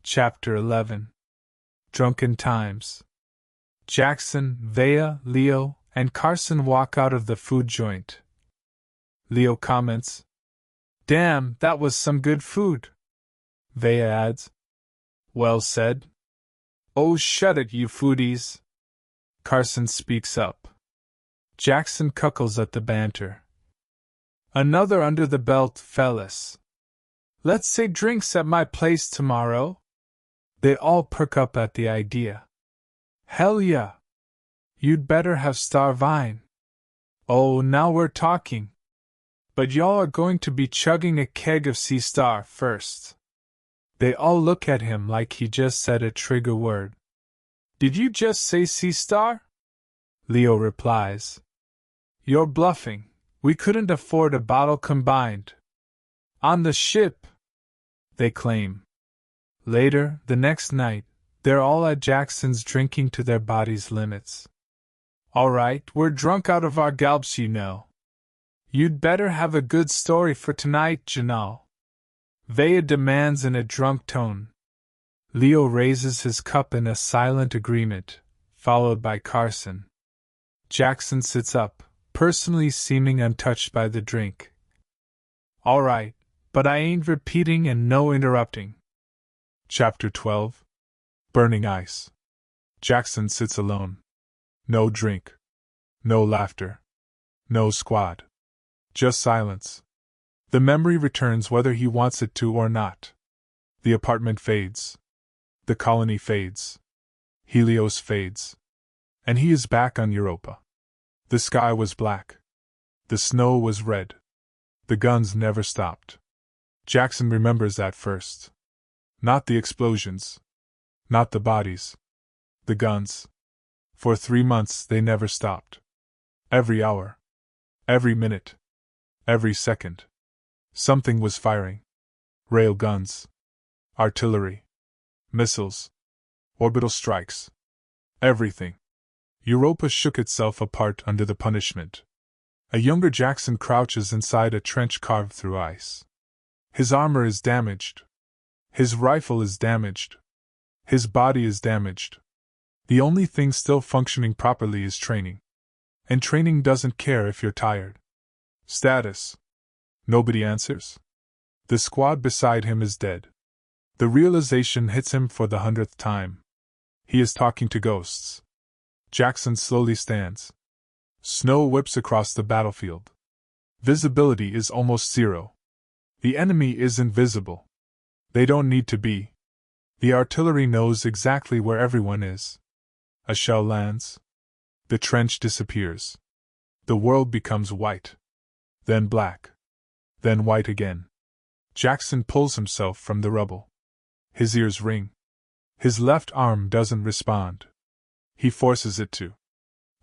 Chapter 11. Drunken Times. Jackson, Vea, Leo, and Carson walk out of the food joint. Leo comments, "Damn, that was some good food." Vea adds, "Well said." "Oh, shut it, you foodies." Carson speaks up. Jackson chuckles at the banter. "Another under the belt, fellas. Let's say drinks at my place tomorrow." They all perk up at the idea. "Hell yeah! You'd better have Starvine." "Oh, now we're talking. But y'all are going to be chugging a keg of Sea Star first." They all look at him like he just said a trigger word. "Did you just say Sea Star?" Leo replies, "You're bluffing. We couldn't afford a bottle combined." "On the ship," they claim. Later, the next night, they're all at Jackson's drinking to their bodies' limits. "All right, we're drunk out of our galps, you know. You'd better have a good story for tonight, Janal," Vea demands in a drunk tone. Leo raises his cup in a silent agreement, followed by Carson. Jackson sits up, personally seeming untouched by the drink. "All right, but I ain't repeating and no interrupting." Chapter 12. Burning Ice. Jackson sits alone. No drink. No laughter. No squad. Just silence. The memory returns whether he wants it to or not. The apartment fades. The colony fades. Helios fades. And he is back on Europa. The sky was black. The snow was red. The guns never stopped. Jackson remembers that first. Not the explosions. Not the bodies. The guns. For 3 months they never stopped. Every hour. Every minute. Every second. Something was firing. Rail guns. Artillery. Missiles. Orbital strikes. Everything. Europa shook itself apart under the punishment. A younger Jackson crouches inside a trench carved through ice. His armor is damaged. His rifle is damaged. His body is damaged. The only thing still functioning properly is training. And training doesn't care if you're tired. "Status?" Nobody answers. The squad beside him is dead. The realization hits him for the 100th time. He is talking to ghosts. Jackson slowly stands. Snow whips across the battlefield. Visibility is almost zero. The enemy is invisible. They don't need to be. The artillery knows exactly where everyone is. A shell lands. The trench disappears. The world becomes white. Then black. Then white again. Jackson pulls himself from the rubble. His ears ring. His left arm doesn't respond. He forces it to.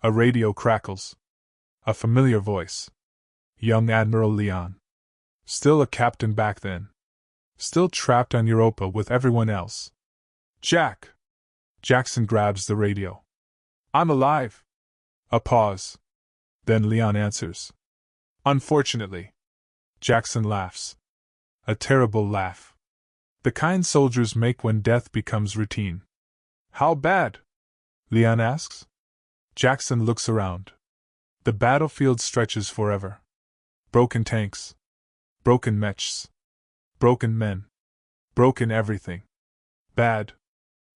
A radio crackles. A familiar voice. Young Admiral Leon. Still a captain back then. Still trapped on Europa with everyone else. "Jack!" Jackson grabs the radio. "I'm alive." A pause. Then Leon answers. "Unfortunately." Jackson laughs. A terrible laugh. The kind soldiers make when death becomes routine. "How bad?" Leon asks. Jackson looks around. The battlefield stretches forever. Broken tanks. Broken mechs. Broken men. Broken everything. Bad.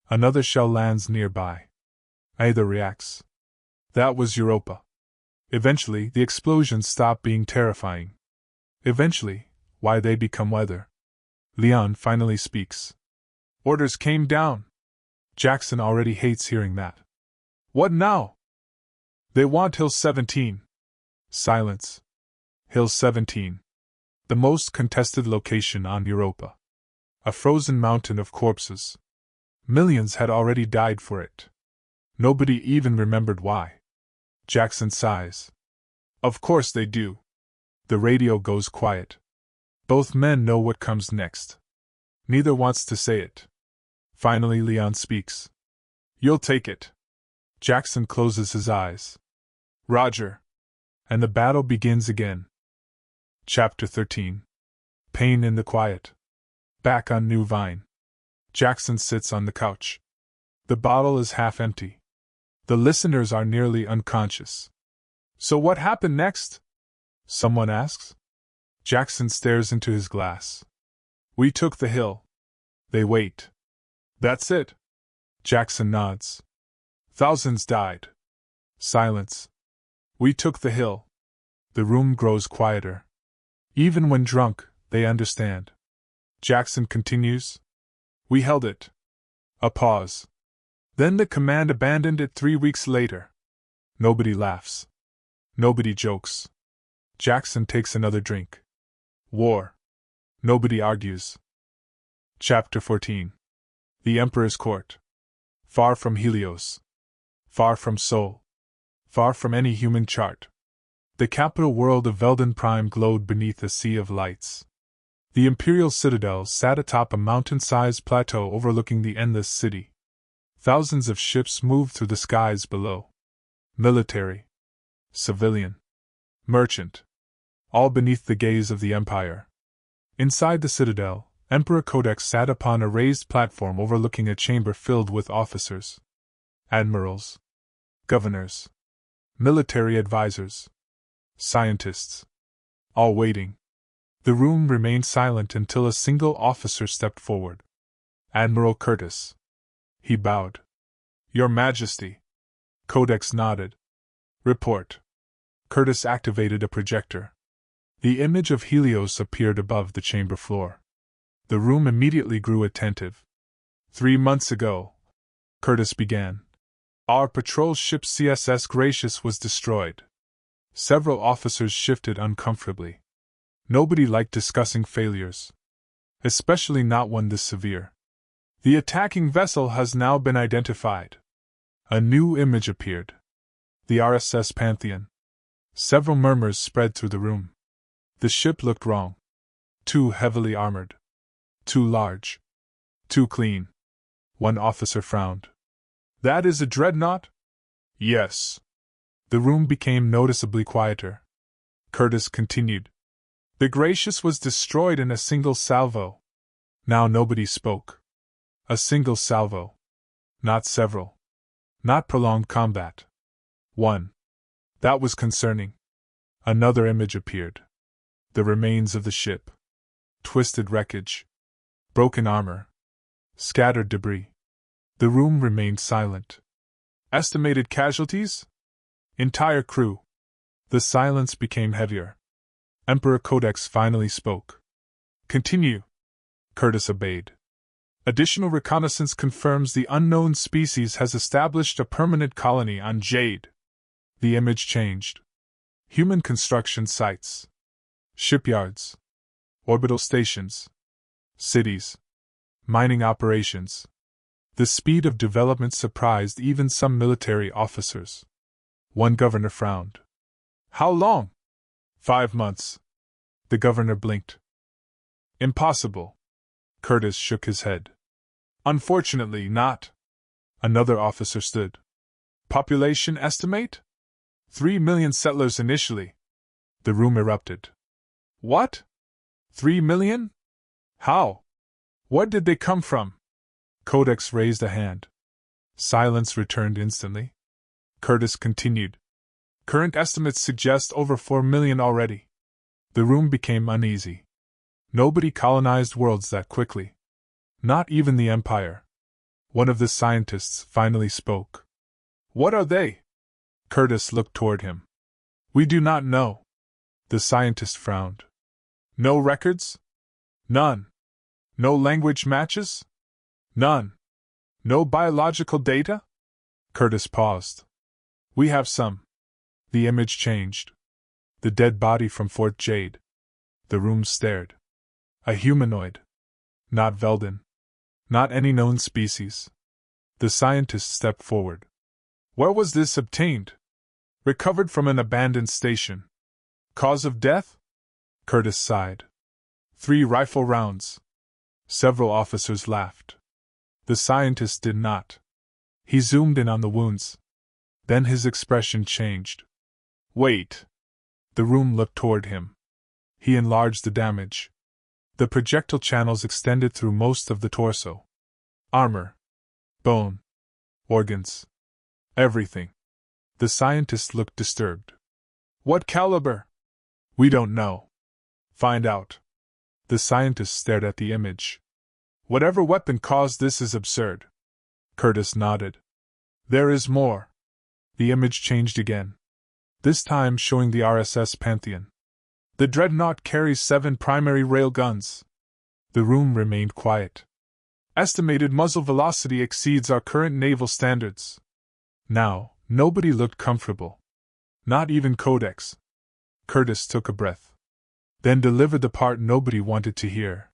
Another shell lands nearby. Either reacts. That was Europa. Eventually, the explosions stop being terrifying. Eventually, why they become weather. Leon finally speaks. "Orders came down." Jackson already hates hearing that. "What now?" "They want Hill 17. Silence. Hill 17. The most contested location on Europa. A frozen mountain of corpses. Millions had already died for it. Nobody even remembered why. Jackson sighs. "Of course they do." The radio goes quiet. Both men know what comes next. Neither wants to say it. Finally, Leon speaks. "You'll take it." Jackson closes his eyes. "Roger." And the battle begins again. Chapter 13. Pain in the Quiet. Back on New Vine. Jackson sits on the couch. The bottle is half empty. The listeners are nearly unconscious. So what happened next? Someone asks. Jackson stares into his glass. We took the hill. They wait. That's it. Jackson nods. Thousands died. Silence. We took the hill. The room grows quieter. Even when drunk, they understand. Jackson continues. We held it. A pause. Then the command abandoned it 3 weeks later. Nobody laughs. Nobody jokes. Jackson takes another drink. War. Nobody argues. Chapter 14. The Emperor's Court. Far from Helios. Far from Sol. Far from any human chart. The capital world of Veldon Prime glowed beneath a sea of lights. The imperial citadel sat atop a mountain-sized plateau overlooking the endless city. Thousands of ships moved through the skies below. Military. Civilian. Merchant. All beneath the gaze of the Empire. Inside the citadel, Emperor Codex sat upon a raised platform overlooking a chamber filled with officers. Admirals. Governors. Military advisors. Scientists. All waiting. The room remained silent until a single officer stepped forward. Admiral Curtis. He bowed. Your Majesty. Codex nodded. Report. Curtis activated a projector. The image of Helios appeared above the chamber floor. The room immediately grew attentive. 3 months ago, Curtis began, our patrol ship CSS Gracious was destroyed. Several officers shifted uncomfortably. Nobody liked discussing failures. Especially not one this severe. The attacking vessel has now been identified. A new image appeared. The RSS Pantheon. Several murmurs spread through the room. The ship looked wrong. Too heavily armored. Too large. Too clean. One officer frowned. That is a dreadnought? Yes. The room became noticeably quieter. Curtis continued. The Gracious was destroyed in a single salvo. Now nobody spoke. A single salvo. Not several. Not prolonged combat. One. That was concerning. Another image appeared. The remains of the ship. Twisted wreckage. Broken armor. Scattered debris. The room remained silent. Estimated casualties? Entire crew. The silence became heavier. Emperor Codex finally spoke. Continue. Curtis obeyed. Additional reconnaissance confirms the unknown species has established a permanent colony on Jade. The image changed. Human construction sites. Shipyards. Orbital stations. Cities. Mining operations. The speed of development surprised even some military officers. One governor frowned. How long? 5 months. The governor blinked. Impossible. Curtis shook his head. Unfortunately not. Another officer stood. Population estimate? 3 million settlers initially. The room erupted. What? 3 million? How? Where did they come from? Codex raised a hand. Silence returned instantly. Curtis continued. Current estimates suggest over 4 million already. The room became uneasy. Nobody colonized worlds that quickly. Not even the Empire. One of the scientists finally spoke. What are they? Curtis looked toward him. We do not know. The scientist frowned. No records? None. No language matches? None. No biological data? Curtis paused. We have some. The image changed. The dead body from Fort Jade. The room stared. A humanoid. Not Veldon. Not any known species. The scientist stepped forward. Where was this obtained? Recovered from an abandoned station. Cause of death? Curtis sighed. 3 rifle rounds. Several officers laughed. The scientist did not. He zoomed in on the wounds. Then his expression changed. Wait. The room looked toward him. He enlarged the damage. The projectile channels extended through most of the torso. Armor. Bone. Organs. Everything. The scientist looked disturbed. What caliber? We don't know. Find out. The scientist stared at the image. Whatever weapon caused this is absurd. Curtis nodded. There is more. The image changed again. This time showing the RSS Pantheon. The dreadnought carries 7 primary railguns. The room remained quiet. Estimated muzzle velocity exceeds our current naval standards. Now, nobody looked comfortable. Not even Codex. Curtis took a breath. Then delivered the part nobody wanted to hear.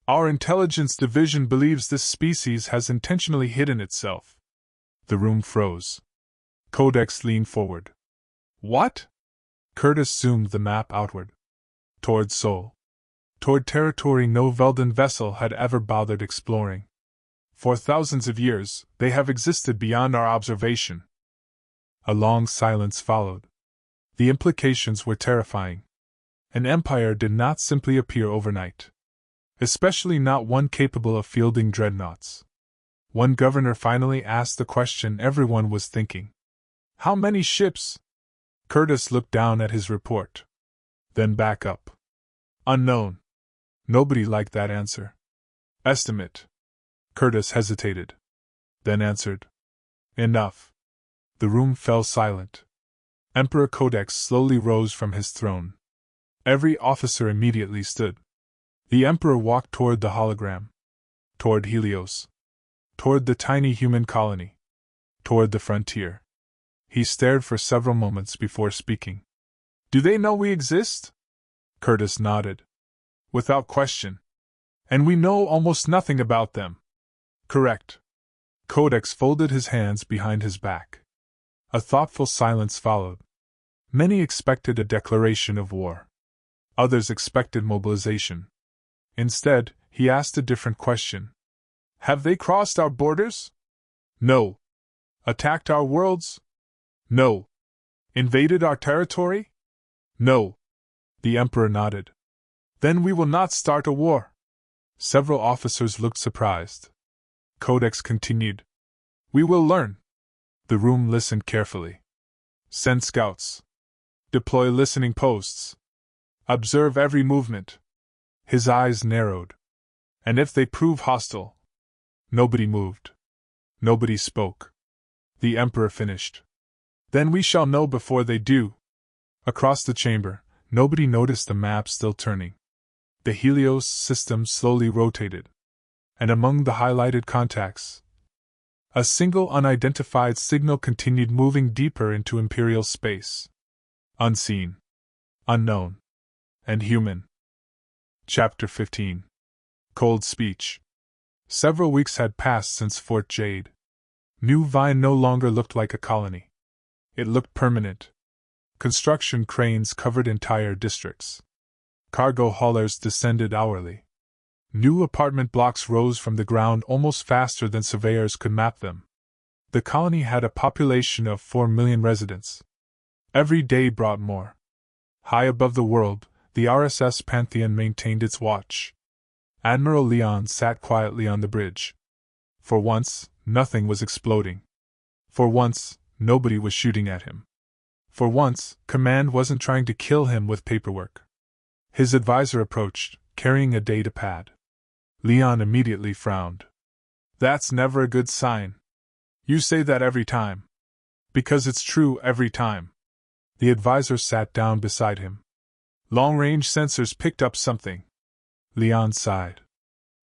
Our intelligence division believes this species has intentionally hidden itself. The room froze. Codex leaned forward. What? Curtis zoomed the map outward. Toward Sol. Toward territory no Velden vessel had ever bothered exploring. For thousands of years, they have existed beyond our observation. A long silence followed. The implications were terrifying. An empire did not simply appear overnight. Especially not one capable of fielding dreadnoughts. One governor finally asked the question everyone was thinking. How many ships? Curtis looked down at his report. Then back up. Unknown. Nobody liked that answer. Estimate. Curtis hesitated. Then answered. Enough. The room fell silent. Emperor Codex slowly rose from his throne. Every officer immediately stood. The Emperor walked toward the hologram. Toward Helios. Toward the tiny human colony. Toward the frontier. He stared for several moments before speaking. Do they know we exist? Curtis nodded. Without question. And we know almost nothing about them. Correct. Codex folded his hands behind his back. A thoughtful silence followed. Many expected a declaration of war. Others expected mobilization. Instead, he asked a different question. Have they crossed our borders? No. Attacked our worlds? No. Invaded our territory? No. The Emperor nodded. Then we will not start a war. Several officers looked surprised. Codex continued. We will learn. The room listened carefully. Send scouts. Deploy listening posts. Observe every movement. His eyes narrowed. And if they prove hostile? Nobody moved. Nobody spoke. The Emperor finished. Then we shall know before they do. Across the chamber, nobody noticed the map still turning. The Helios system slowly rotated. And among the highlighted contacts, a single unidentified signal continued moving deeper into Imperial space. Unseen. Unknown. And human. Chapter 15. Cold Speech. Several weeks had passed since Fort Jade. New Vine no longer looked like a colony. It looked permanent. Construction cranes covered entire districts. Cargo haulers descended hourly. New apartment blocks rose from the ground almost faster than surveyors could map them. The colony had a population of 4 million residents. Every day brought more. High above the world, the RSS Pantheon maintained its watch. Admiral Leon sat quietly on the bridge. For once, nothing was exploding. For once, nobody was shooting at him. For once, command wasn't trying to kill him with paperwork. His advisor approached, carrying a data pad. Leon immediately frowned. That's never a good sign. You say that every time. Because it's true every time. The advisor sat down beside him. Long-range sensors picked up something. Leon sighed.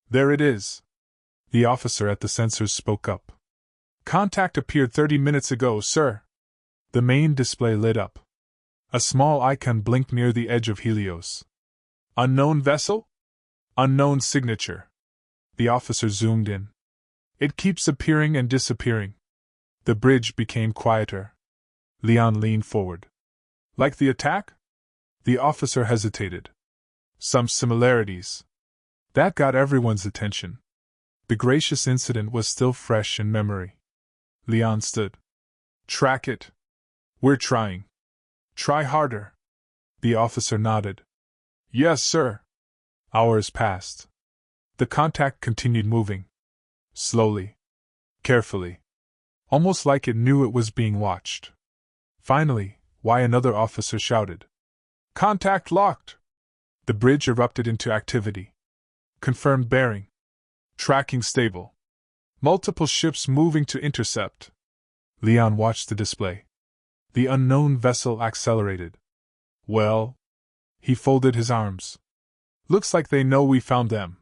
There it is. The officer at the sensors spoke up. Contact appeared 30 minutes ago, sir. The main display lit up. A small icon blinked near the edge of Helios. Unknown vessel? Unknown signature. The officer zoomed in. It keeps appearing and disappearing. The bridge became quieter. Leon leaned forward. Like the attack? The officer hesitated. Some similarities. That got everyone's attention. The gracious incident was still fresh in memory. Leon stood. Track it. We're trying. Try harder. The officer nodded. Yes, sir. Hours passed. The contact continued moving. Slowly. Carefully. Almost like it knew it was being watched. Finally, another officer shouted. Contact locked! The bridge erupted into activity. Confirmed bearing. Tracking stable. Multiple ships moving to intercept. Leon watched the display. The unknown vessel accelerated. Well? He folded his arms. Looks like they know we found them.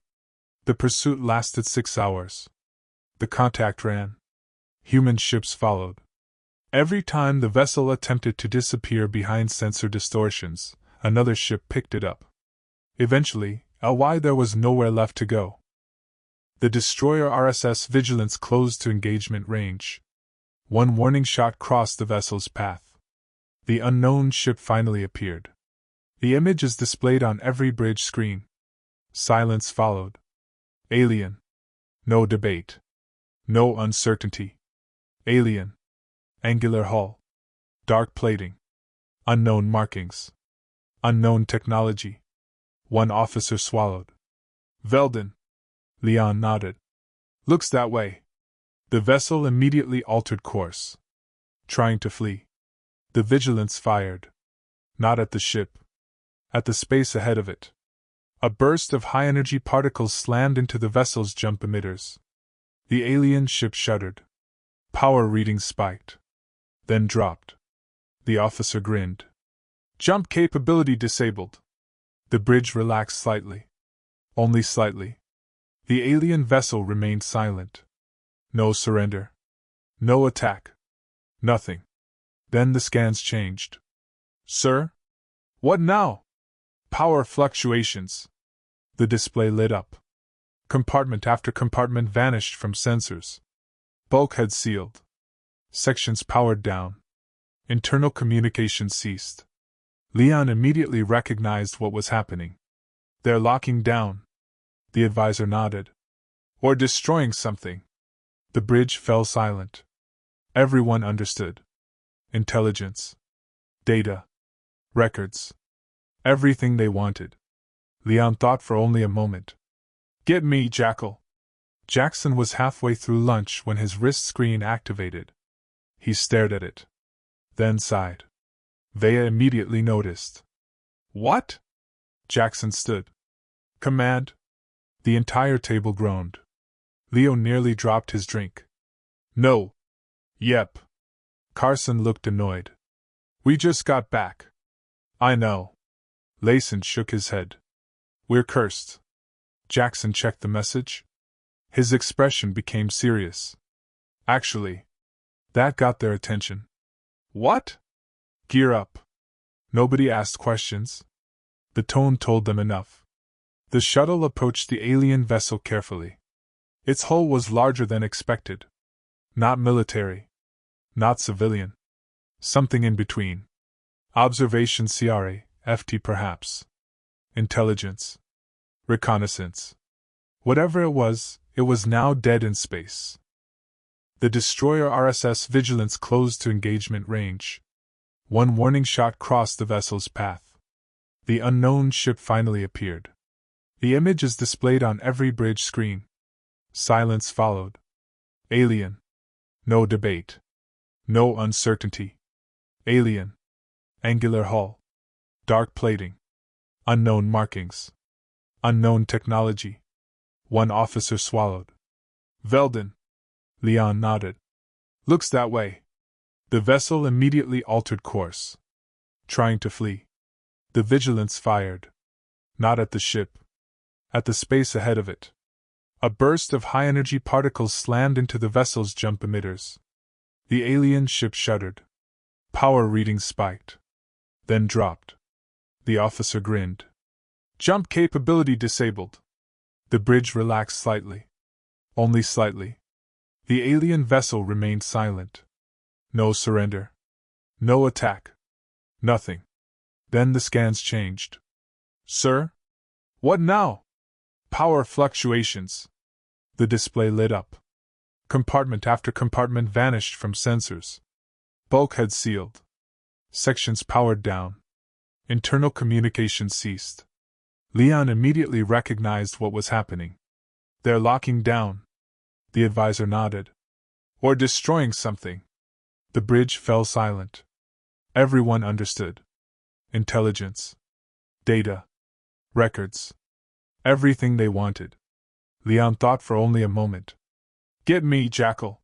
The pursuit lasted 6 hours. The contact ran. Human ships followed. Every time the vessel attempted to disappear behind sensor distortions, another ship picked it up. Eventually, there was nowhere left to go. The destroyer RSS Vigilance closed to engagement range. One warning shot crossed the vessel's path. The unknown ship finally appeared. The image is displayed on every bridge screen. Silence followed. Alien. No debate. No uncertainty. Alien. Angular hull. Dark plating. Unknown markings. Unknown technology. One officer swallowed. Veldon. Leon nodded. Looks that way. The vessel immediately altered course. Trying to flee. The Vigilance fired. Not at the ship. At the space ahead of it. A burst of high-energy particles slammed into the vessel's jump emitters. The alien ship shuddered. Power readings spiked. Then dropped. The officer grinned. Jump capability disabled. The bridge relaxed slightly. Only slightly. The alien vessel remained silent. No surrender. No attack. Nothing. Then the scans changed. Sir? What now? Power fluctuations. The display lit up. Compartment after compartment vanished from sensors. Bulkhead sealed. Sections powered down. Internal communication ceased. Leon immediately recognized what was happening. They're locking down. The advisor nodded. Or destroying something. The bridge fell silent. Everyone understood. Intelligence. Data. Records. Everything they wanted. Leon thought for only a moment. Get me, Jackal. Jackson was halfway through lunch when his wrist screen activated. He stared at it. Then sighed. Vea immediately noticed. What? Jackson stood. Command. The entire table groaned. Leo nearly dropped his drink. No. Yep. Carson looked annoyed. We just got back. I know. Layson shook his head. We're cursed. Jackson checked the message. His expression became serious. Actually, that got their attention. What? Gear up. Nobody asked questions. The tone told them enough. The shuttle approached the alien vessel carefully. Its hull was larger than expected. Not military. Not civilian. Something in between. Observation CRA, FT perhaps. Intelligence. Reconnaissance. Whatever it was now dead in space. The destroyer RSS Vigilance closed to engagement range. One warning shot crossed the vessel's path. The unknown ship finally appeared. The image is displayed on every bridge screen. Silence followed. Alien. No debate. No uncertainty. Alien. Angular hull. Dark plating. Unknown markings. Unknown technology. One officer swallowed. Veldon. Leon nodded. Looks that way. The vessel immediately altered course. Trying to flee. The Vigilance fired. Not at the ship. At the space ahead of it. A burst of high-energy particles slammed into the vessel's jump emitters. The alien ship shuddered. Power readings spiked. Then dropped. The officer grinned. Jump capability disabled. The bridge relaxed slightly. Only slightly. The alien vessel remained silent. No surrender. No attack. Nothing. Then the scans changed. Sir? What now? Power fluctuations. The display lit up. Compartment after compartment vanished from sensors. Bulkhead sealed. Sections powered down. Internal communication ceased. Leon immediately recognized what was happening. They're locking down. The advisor nodded. Or destroying something. The bridge fell silent. Everyone understood. Intelligence. Data. Records. Everything they wanted. Leon thought for only a moment. Get me, Jackal.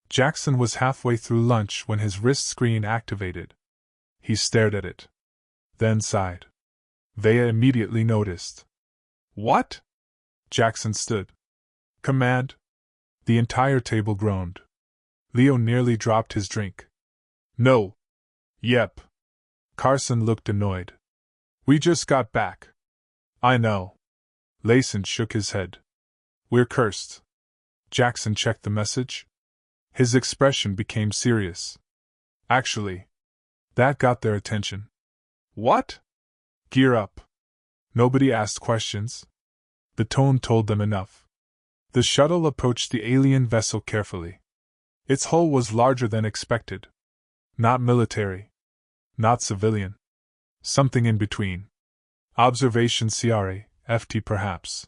Jackson was halfway through lunch when his wrist screen activated. He stared at it. Then sighed. Vea immediately noticed. What? Jackson stood. Command. The entire table groaned. Leo nearly dropped his drink. No. Yep. Carson looked annoyed. We just got back. I know. Layson shook his head. We're cursed. Jackson checked the message. His expression became serious. Actually, that got their attention. What? Gear up. Nobody asked questions. The tone told them enough. The shuttle approached the alien vessel carefully. Its hull was larger than expected. Not military. Not civilian. Something in between. Observation CRA, FT perhaps.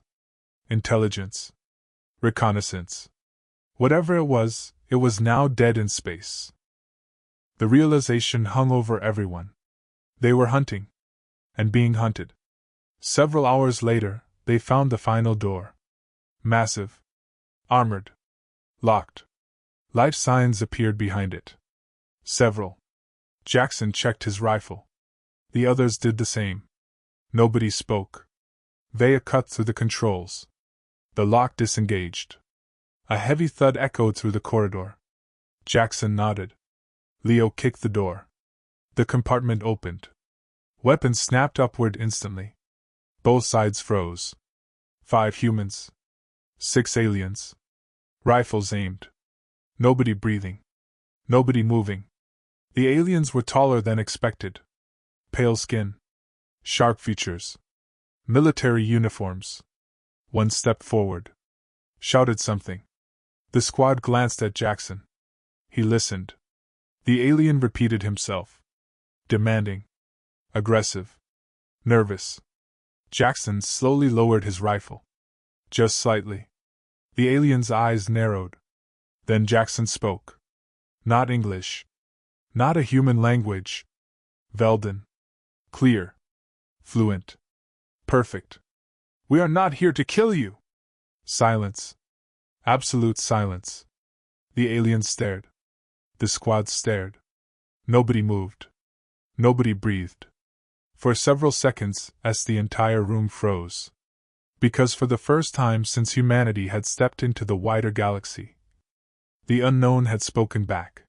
Intelligence. Reconnaissance. Whatever it was now dead in space. The realization hung over everyone. They were hunting. And being hunted. Several hours later, they found the final door. Massive. Armored. Locked. Life signs appeared behind it. Several. Jackson checked his rifle. The others did the same. Nobody spoke. Vea cut through the controls. The lock disengaged. A heavy thud echoed through the corridor. Jackson nodded. Leo kicked the door. The compartment opened. Weapons snapped upward instantly. Both sides froze. 5 humans. 6 aliens. Rifles aimed. Nobody breathing. Nobody moving. The aliens were taller than expected. Pale skin. Sharp features. Military uniforms. One stepped forward. Shouted something. The squad glanced at Jackson. He listened. The alien repeated himself. Demanding. Aggressive. Nervous. Jackson slowly lowered his rifle. Just slightly. The alien's eyes narrowed. Then Jackson spoke. Not English. Not a human language. Velden. Clear. Fluent. Perfect. We are not here to kill you. Silence. Absolute silence. The aliens stared. The squad stared. Nobody moved. Nobody breathed. For several seconds, as the entire room froze. Because for the first time since humanity had stepped into the wider galaxy, the unknown had spoken back.